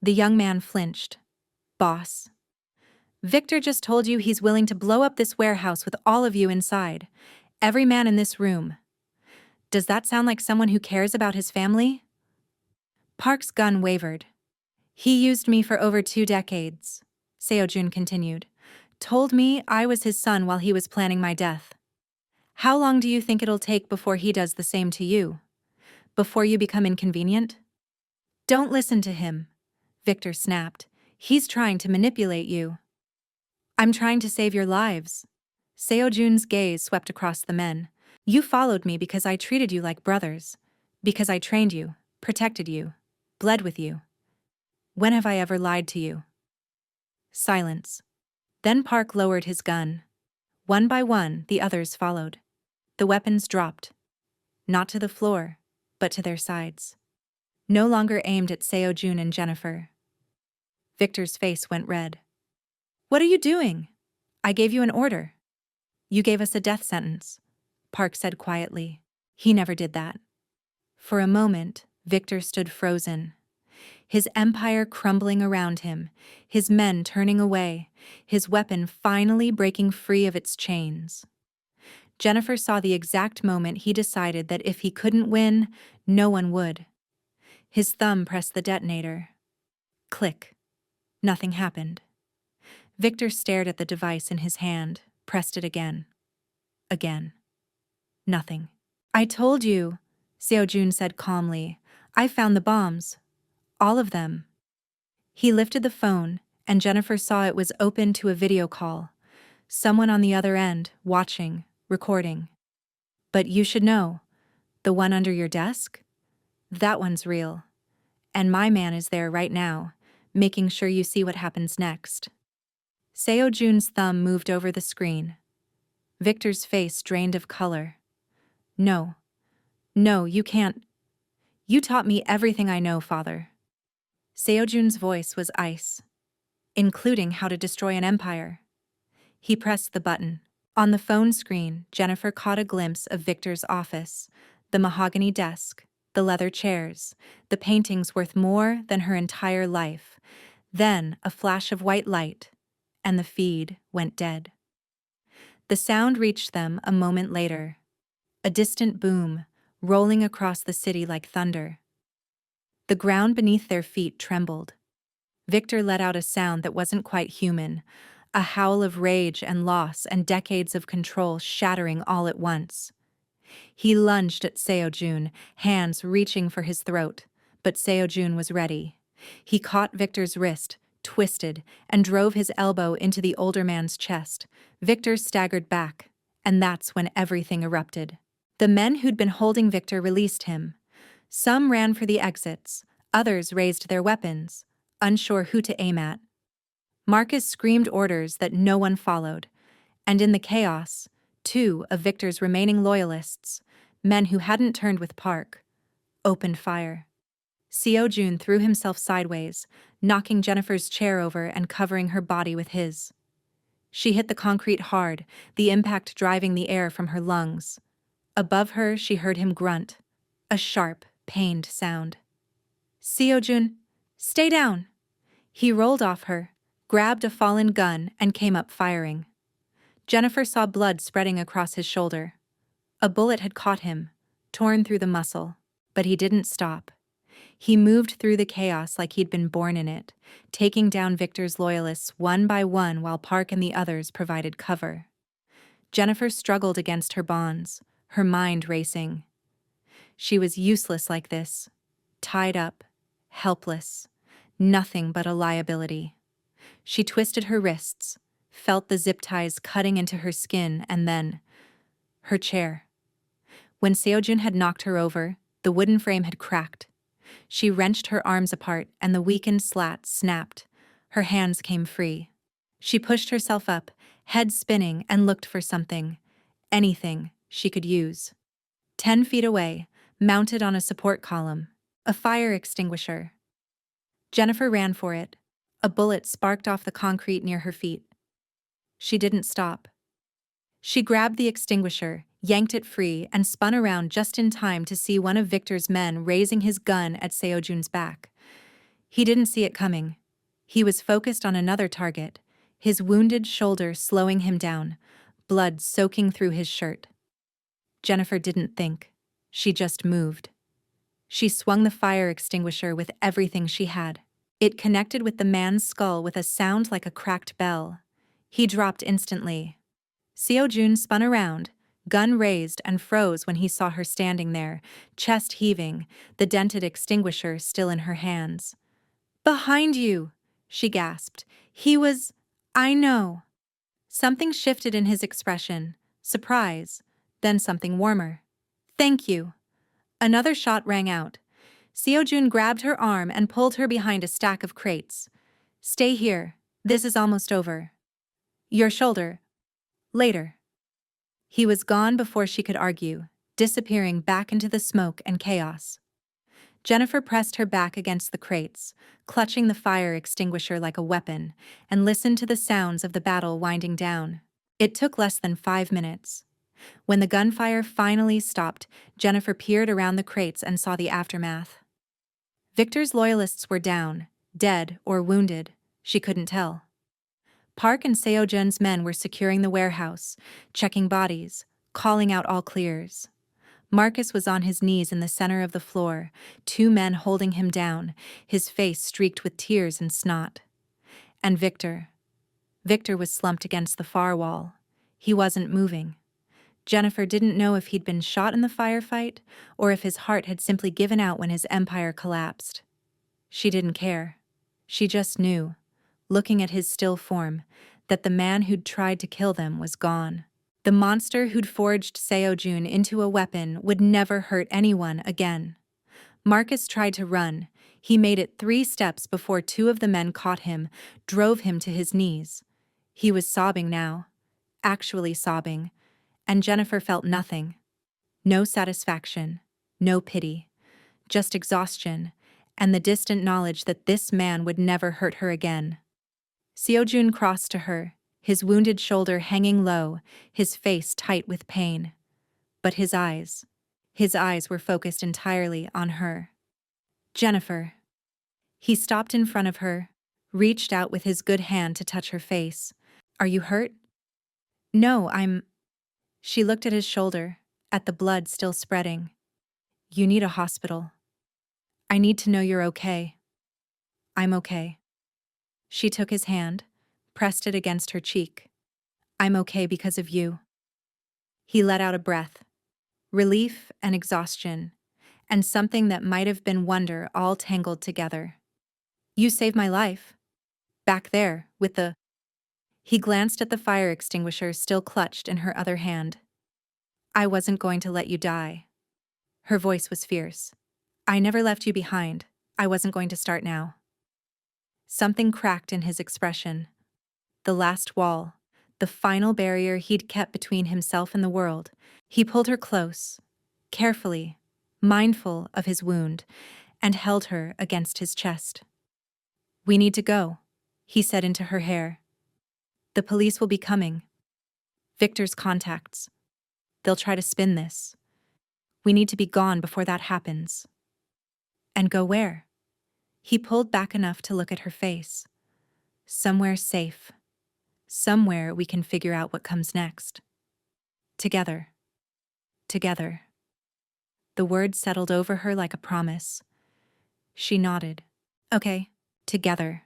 The young man flinched. Boss. Victor just told you he's willing to blow up this warehouse with all of you inside. Every man in this room. Does that sound like someone who cares about his family? Park's gun wavered. He used me for over 2 decades, Seo-jun continued. Told me I was his son while he was planning my death. How long do you think it'll take before he does the same to you? Before you become inconvenient? Don't listen to him, Victor snapped. He's trying to manipulate you. I'm trying to save your lives. Seo-jun's gaze swept across the men. You followed me because I treated you like brothers. Because I trained you, protected you, bled with you. When have I ever lied to you? Silence. Then Park lowered his gun. One by one, the others followed. The weapons dropped. Not to the floor, but to their sides. No longer aimed at Seo-jun and Jennifer. Victor's face went red. What are you doing? I gave you an order. You gave us a death sentence, Park said quietly. He never did that. For a moment, Victor stood frozen. His empire crumbling around him, his men turning away, his weapon finally breaking free of its chains. Jennifer saw the exact moment he decided that if he couldn't win, no one would. His thumb pressed the detonator. Click. Nothing happened. Victor stared at the device in his hand, pressed it again. Again. Nothing. I told you, Seo-jun said calmly. I found the bombs. All of them. He lifted the phone, and Jennifer saw it was open to a video call. Someone on the other end, watching, recording. But you should know, the one under your desk? That one's real. And my man is there right now, making sure you see what happens next. Seo-jun's thumb moved over the screen. Victor's face drained of color. No. No, you can't. You taught me everything I know, Father. Seo-jun's voice was ice, including how to destroy an empire. He pressed the button. On the phone screen, Jennifer caught a glimpse of Victor's office, the mahogany desk, the leather chairs, the paintings worth more than her entire life. Then a flash of white light, and the feed went dead. The sound reached them a moment later. A distant boom, rolling across the city like thunder. The ground beneath their feet trembled. Victor let out a sound that wasn't quite human, a howl of rage and loss and decades of control shattering all at once. He lunged at Seo-jun, hands reaching for his throat, but Seo-jun was ready. He caught Victor's wrist, twisted, and drove his elbow into the older man's chest. Victor staggered back, and that's when everything erupted. The men who'd been holding Victor released him. Some ran for the exits, others raised their weapons, unsure who to aim at. Marcus screamed orders that no one followed, and in the chaos, 2 of Victor's remaining loyalists, men who hadn't turned with Park, opened fire. Seo-jun threw himself sideways, knocking Jennifer's chair over and covering her body with his. She hit the concrete hard, the impact driving the air from her lungs. Above her, she heard him grunt, a sharp, pained sound. Seo-jun, stay down! He rolled off her, grabbed a fallen gun, and came up firing. Jennifer saw blood spreading across his shoulder. A bullet had caught him, torn through the muscle, but he didn't stop. He moved through the chaos like he'd been born in it, taking down Victor's loyalists one by one while Park and the others provided cover. Jennifer struggled against her bonds, her mind racing. She was useless like this, tied up, helpless, nothing but a liability. She twisted her wrists, felt the zip ties cutting into her skin, and then her chair. When Seo-jun had knocked her over, the wooden frame had cracked. She wrenched her arms apart and the weakened slats snapped. Her hands came free. She pushed herself up, head spinning, and looked for something, anything she could use. 10 feet away, mounted on a support column, a fire extinguisher. Jennifer ran for it. A bullet sparked off the concrete near her feet. She didn't stop. She grabbed the extinguisher, yanked it free, and spun around just in time to see one of Victor's men raising his gun at Seo-jun's back. He didn't see it coming. He was focused on another target, his wounded shoulder slowing him down, blood soaking through his shirt. Jennifer didn't think. She just moved. She swung the fire extinguisher with everything she had. It connected with the man's skull with a sound like a cracked bell. He dropped instantly. Seo-jun spun around, gun raised, and froze when he saw her standing there, chest heaving, the dented extinguisher still in her hands. "Behind you!" she gasped. I know." Something shifted in his expression, surprise, then something warmer. "Thank you." Another shot rang out. Seo-jun grabbed her arm and pulled her behind a stack of crates. "Stay here. This is almost over." "Your shoulder. Later." He was gone before she could argue, disappearing back into the smoke and chaos. Jennifer pressed her back against the crates, clutching the fire extinguisher like a weapon, and listened to the sounds of the battle winding down. It took less than 5 minutes. When the gunfire finally stopped, Jennifer peered around the crates and saw the aftermath. Victor's loyalists were down, dead or wounded, she couldn't tell. Park and Seo-jun's men were securing the warehouse, checking bodies, calling out all clears. Marcus was on his knees in the center of the floor, 2 men holding him down, his face streaked with tears and snot. And Victor. Victor was slumped against the far wall. He wasn't moving. Jennifer didn't know if he'd been shot in the firefight or if his heart had simply given out when his empire collapsed. She didn't care. She just knew, looking at his still form, that the man who'd tried to kill them was gone. The monster who'd forged Seo-jun into a weapon would never hurt anyone again. Marcus tried to run. He made it 3 steps before 2 of the men caught him, drove him to his knees. He was sobbing now, actually sobbing, and Jennifer felt nothing. No satisfaction, no pity, just exhaustion, and the distant knowledge that this man would never hurt her again. Seo-jun crossed to her, his wounded shoulder hanging low, his face tight with pain. But his eyes were focused entirely on her. "Jennifer." He stopped in front of her, reached out with his good hand to touch her face. "Are you hurt?" "No, I'm..." She looked at his shoulder, at the blood still spreading. "You need a hospital. I need to know you're okay." "I'm okay." She took his hand, pressed it against her cheek. "I'm okay because of you." He let out a breath. Relief and exhaustion, and something that might have been wonder all tangled together. "You saved my life. Back there, with the..." He glanced at the fire extinguisher still clutched in her other hand. "I wasn't going to let you die." Her voice was fierce. "I never left you behind. I wasn't going to start now." Something cracked in his expression. The last wall, the final barrier he'd kept between himself and the world. He pulled her close, carefully, mindful of his wound, and held her against his chest. "We need to go," he said into her hair. "The police will be coming. Victor's contacts. They'll try to spin this, We need to be gone before that happens. And go where? He pulled back enough to look at her face. Somewhere safe. Somewhere we can figure out what comes next. Together. Together. The word settled over her like a promise. She nodded. Okay, together.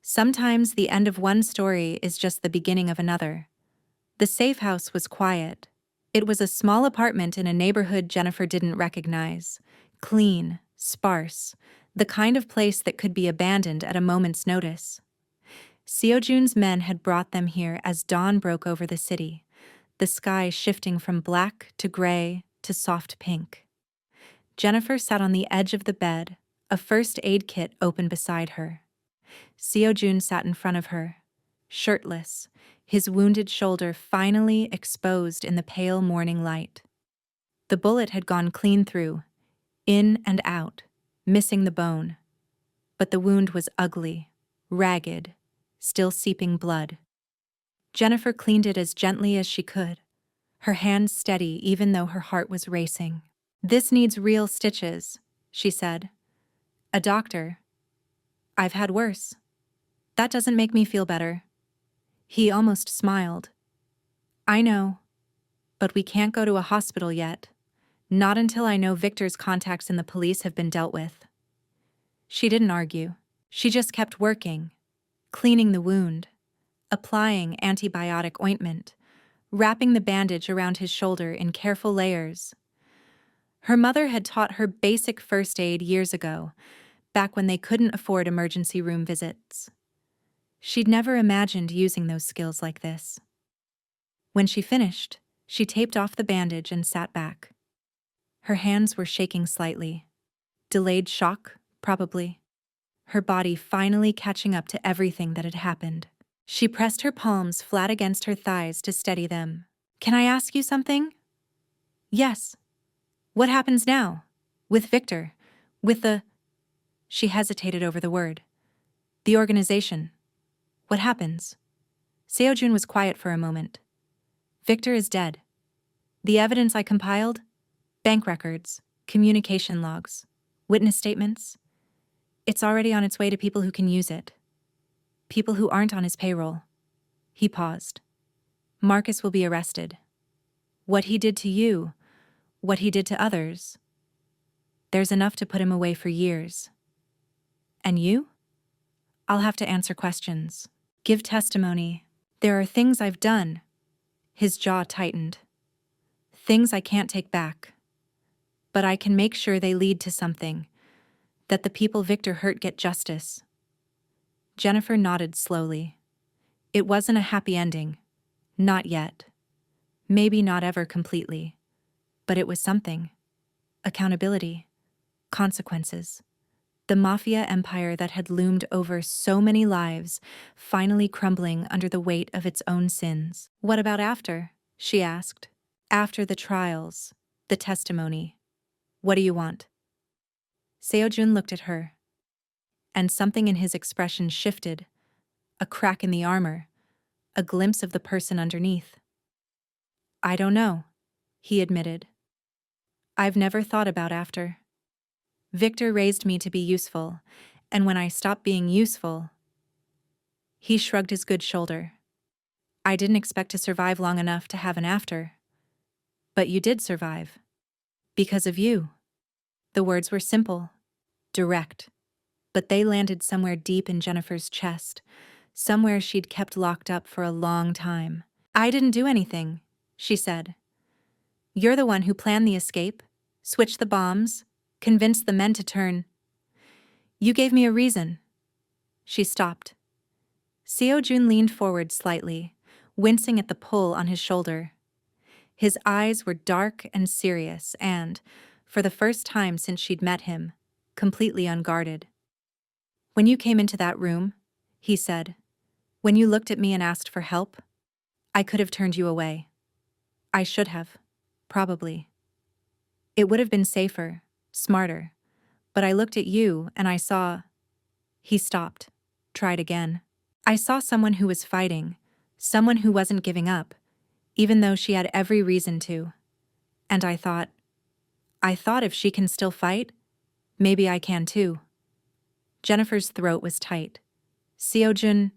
Sometimes the end of one story is just the beginning of another. The safe house was quiet. It was a small apartment in a neighborhood Jennifer didn't recognize. Clean, sparse, the kind of place that could be abandoned at a moment's notice. Seojun's men had brought them here as dawn broke over the city, the sky shifting from black to gray to soft pink. Jennifer sat on the edge of the bed, a first aid kit open beside her. Seojun sat in front of her, shirtless, his wounded shoulder finally exposed in the pale morning light. The bullet had gone clean through, in and out, missing the bone. But the wound was ugly, ragged, still seeping blood. Jennifer cleaned it as gently as she could, her hands steady even though her heart was racing. "This needs real stitches," she said. "A doctor. I've had worse. That doesn't make me feel better." He almost smiled. "I know, but we can't go to a hospital yet. Not until I know Victor's contacts in the police have been dealt with." She didn't argue. She just kept working, cleaning the wound, applying antibiotic ointment, wrapping the bandage around his shoulder in careful layers. Her mother had taught her basic first aid years ago, back when they couldn't afford emergency room visits. She'd never imagined using those skills like this. When she finished, she taped off the bandage and sat back. Her hands were shaking slightly. Delayed shock, probably. Her body finally catching up to everything that had happened. She pressed her palms flat against her thighs to steady them. "Can I ask you something?" "Yes." "What happens now? With Victor? With the—" She hesitated over the word. "The organization. What happens?" Seojun was quiet for a moment. "Victor is dead. The evidence I compiled? Bank records, communication logs, witness statements. It's already on its way to people who can use it. People who aren't on his payroll." He paused. "Marcus will be arrested. What he did to you, what he did to others, there's enough to put him away for years. And you? I'll have to answer questions, give testimony. There are things I've done." His jaw tightened. "Things I can't take back. But I can make sure they lead to something, that the people Victor hurt get justice." Jennifer nodded slowly. It wasn't a happy ending. Not yet. Maybe not ever completely. But it was something. Accountability. Consequences. The mafia empire that had loomed over so many lives, finally crumbling under the weight of its own sins. "What about after?" she asked. "After the trials, the testimony. What do you want?" Seojun looked at her, and something in his expression shifted, a crack in the armor, a glimpse of the person underneath. "I don't know," he admitted. "I've never thought about after. Victor raised me to be useful, and when I stopped being useful—" He shrugged his good shoulder. "I didn't expect to survive long enough to have an after. But you did survive. Because of you." The words were simple, direct, but they landed somewhere deep in Jennifer's chest, somewhere she'd kept locked up for a long time. "I didn't do anything," she said. "You're the one who planned the escape, switched the bombs, convinced the men to turn. You gave me a reason." She stopped. Seojun leaned forward slightly, wincing at the pull on his shoulder. His eyes were dark and serious and, for the first time since she'd met him, completely unguarded. "When you came into that room," he said, "when you looked at me and asked for help, I could have turned you away. I should have, probably. It would have been safer, smarter, but I looked at you and I saw—" He stopped, tried again. "I saw someone who was fighting, someone who wasn't giving up, even though she had every reason to. And I thought, I thought if she can still fight, maybe I can too. Jennifer's throat was tight. Seojun,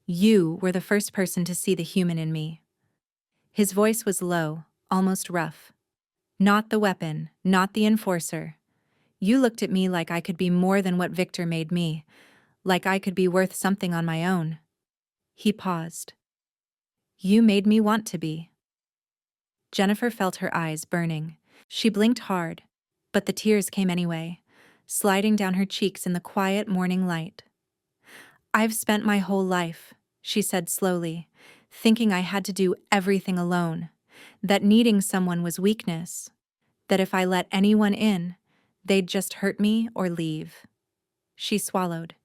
you were the first person to see the human in me. His voice was low, almost rough. Not the weapon, not the enforcer. You looked at me like I could be more than what Victor made me, like I could be worth something on my own. He paused. You made me want to be. Jennifer felt her eyes burning. She blinked hard, but the tears came anyway, sliding down her cheeks in the quiet morning light. I've spent my whole life, she said slowly, thinking I had to do everything alone, that needing someone was weakness, that if I let anyone in, they'd just hurt me or leave. She swallowed.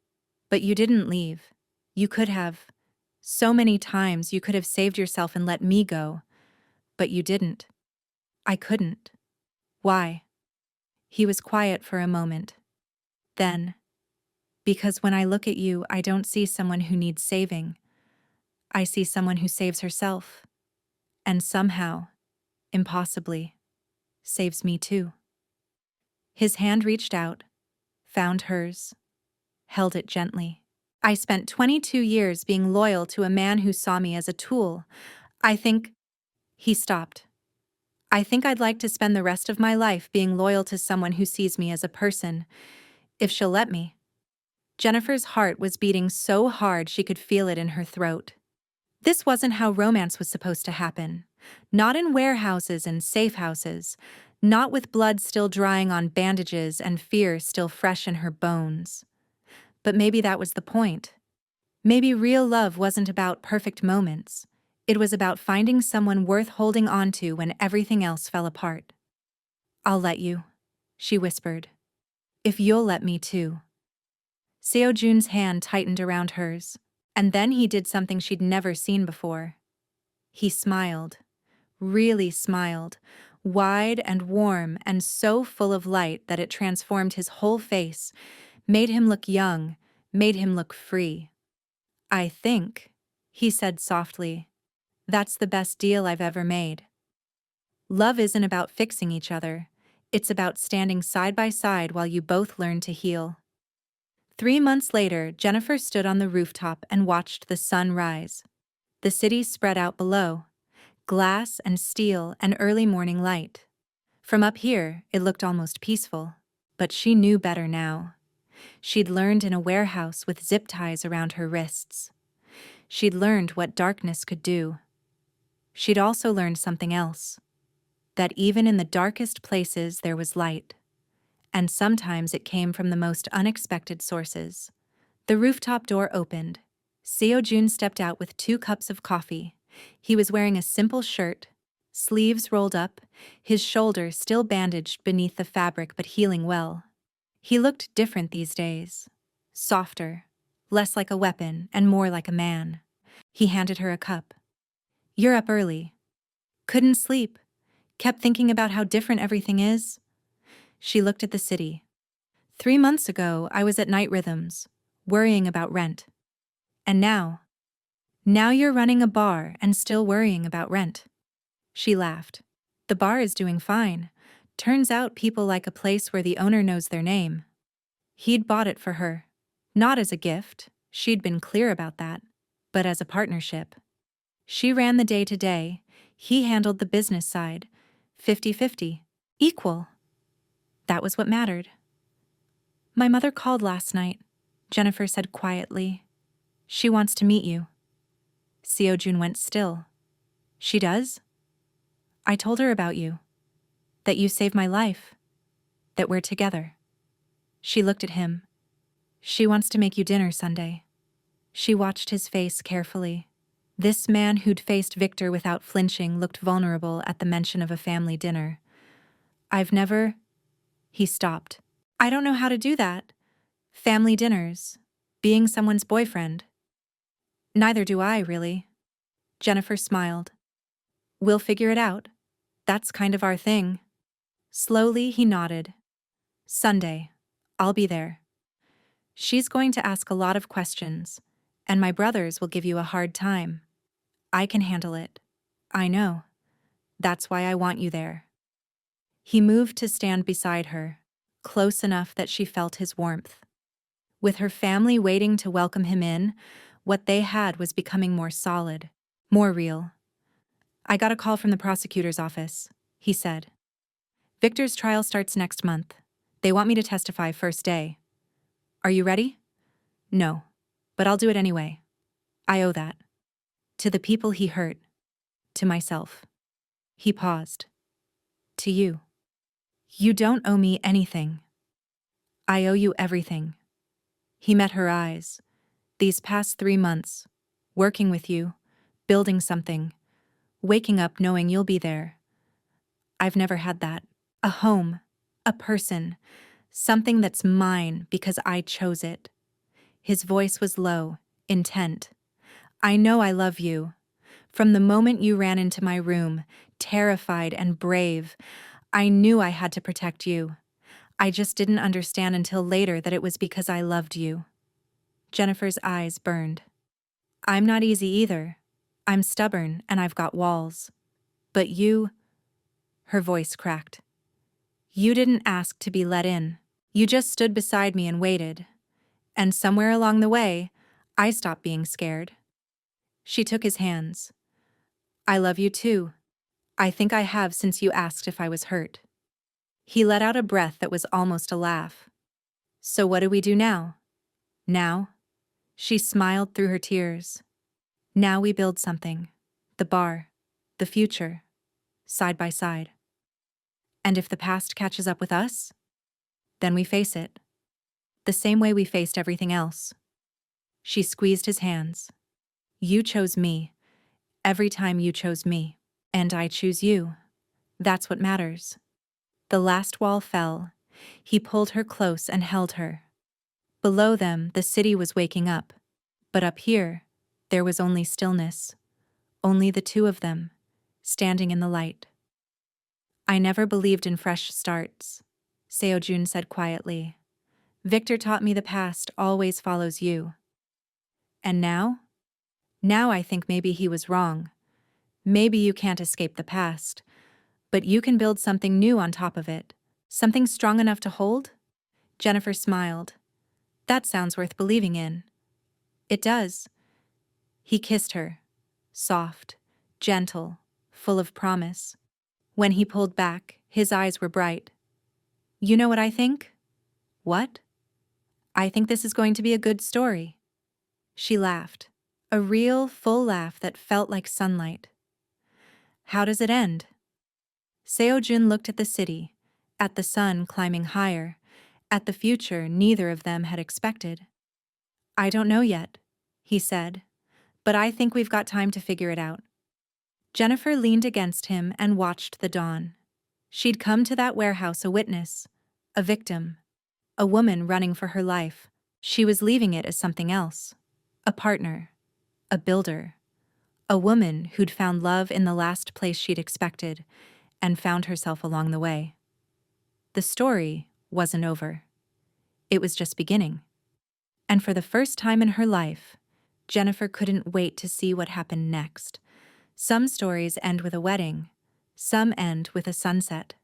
But you didn't leave. You could have. So many times you could have saved yourself and let me go. But you didn't. I couldn't. Why? He was quiet for a moment. Then, because when I look at you, I don't see someone who needs saving. I see someone who saves herself. And somehow, impossibly, saves me too. His hand reached out, found hers, held it gently. I spent 22 years being loyal to a man who saw me as a tool. I think... He stopped. I think I'd like to spend the rest of my life being loyal to someone who sees me as a person, if she'll let me. Jennifer's heart was beating so hard she could feel it in her throat. This wasn't how romance was supposed to happen. Not in warehouses and safe houses. Not with blood still drying on bandages and fear still fresh in her bones. But maybe that was the point. Maybe real love wasn't about perfect moments. It was about finding someone worth holding on to when everything else fell apart. I'll let you, she whispered. If you'll let me too. Seojun's hand tightened around hers, and then he did something she'd never seen before. He smiled, really smiled, wide and warm and so full of light that it transformed his whole face, made him look young, made him look free. I think, he said softly, that's the best deal I've ever made. Love isn't about fixing each other. It's about standing side by side while you both learn to heal. 3 months later, Jennifer stood on the rooftop and watched the sun rise. The city spread out below, glass and steel and early morning light. From up here, it looked almost peaceful, but she knew better now. She'd learned in a warehouse with zip ties around her wrists. She'd learned what darkness could do. She'd also learned something else, that even in the darkest places there was light, and sometimes it came from the most unexpected sources. The rooftop door opened. Seojun stepped out with 2 cups of coffee. He was wearing a simple shirt, sleeves rolled up, his shoulder still bandaged beneath the fabric but healing well. He looked different these days, softer, less like a weapon and more like a man. He handed her a cup. You're up early. Couldn't sleep. Kept thinking about how different everything is. She looked at the city. 3 months ago, I was at Night Rhythms, worrying about rent. And now you're running a bar and still worrying about rent. She laughed. The bar is doing fine. Turns out people like a place where the owner knows their name. He'd bought it for her. Not as a gift, she'd been clear about that, but as a partnership. She ran the day-to-day, he handled the business side. 50-50. Equal. That was what mattered. My mother called last night, Jennifer said quietly. She wants to meet you. Seojun went still. She does? I told her about you. That you saved my life. That we're together. She looked at him. She wants to make you dinner Sunday. She watched his face carefully. This man who'd faced Victor without flinching looked vulnerable at the mention of a family dinner. I've never... He stopped. I don't know how to do that. Family dinners. Being someone's boyfriend. Neither do I, really. Jennifer smiled. We'll figure it out. That's kind of our thing. Slowly, he nodded. Sunday. I'll be there. She's going to ask a lot of questions, and my brothers will give you a hard time. I can handle it. I know. That's why I want you there. He moved to stand beside her, close enough that she felt his warmth. With her family waiting to welcome him in, what they had was becoming more solid, more real. "I got a call from the prosecutor's office," he said. "Victor's trial starts next month. They want me to testify first day. Are you ready?" "No, but I'll do it anyway. I owe that. To the people he hurt. To myself." He paused. "To you. You don't owe me anything. I owe you everything." He met her eyes. "These past 3 months, working with you, building something, waking up knowing you'll be there. I've never had that. A home, a person, something that's mine because I chose it." His voice was low, intent. "I know I love you. From the moment you ran into my room, terrified and brave, I knew I had to protect you. I just didn't understand until later that it was because I loved you." Jennifer's eyes burned. "I'm not easy either. I'm stubborn and I've got walls. But you—" Her voice cracked. "You didn't ask to be let in. You just stood beside me and waited. And somewhere along the way, I stopped being scared." She took his hands. "I love you too. I think I have since you asked if I was hurt." He let out a breath that was almost a laugh. "So what do we do now?" "Now?" She smiled through her tears. "Now we build something. The bar. The future. Side by side. And if the past catches up with us, then we face it. The same way we faced everything else." She squeezed his hands. "You chose me. Every time you chose me. And I choose you. That's what matters." The last wall fell. He pulled her close and held her. Below them, the city was waking up. But up here, there was only stillness. Only the two of them, standing in the light. "I never believed in fresh starts," Seojun said quietly. "Victor taught me the past always follows you. And now? Now I think maybe he was wrong. Maybe you can't escape the past, but you can build something new on top of it. Something strong enough to hold?" Jennifer smiled. "That sounds worth believing in." "It does." He kissed her, soft, gentle, full of promise. When he pulled back, his eyes were bright. "You know what I think?" "What?" "I think this is going to be a good story." She laughed, a real, full laugh that felt like sunlight. "How does it end?" Seojun looked at the city, at the sun climbing higher, at the future neither of them had expected. "I don't know yet," he said, "but I think we've got time to figure it out." Jennifer leaned against him and watched the dawn. She'd come to that warehouse a witness, a victim, a woman running for her life. She was leaving it as something else. A partner, a builder, a woman who'd found love in the last place she'd expected and found herself along the way. The story wasn't over. It was just beginning. And for the first time in her life, Jennifer couldn't wait to see what happened next. Some stories end with a wedding, some end with a sunset.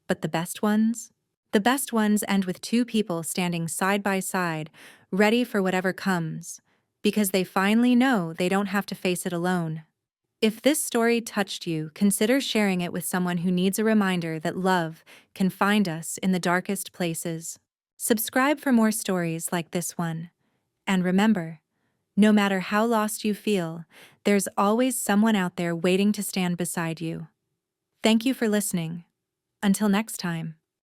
But the best ones? The best ones end with two people standing side by side, ready for whatever comes, because they finally know they don't have to face it alone. If this story touched you, consider sharing it with someone who needs a reminder that love can find us in the darkest places. Subscribe for more stories like this one. And remember, no matter how lost you feel, there's always someone out there waiting to stand beside you. Thank you for listening. Until next time.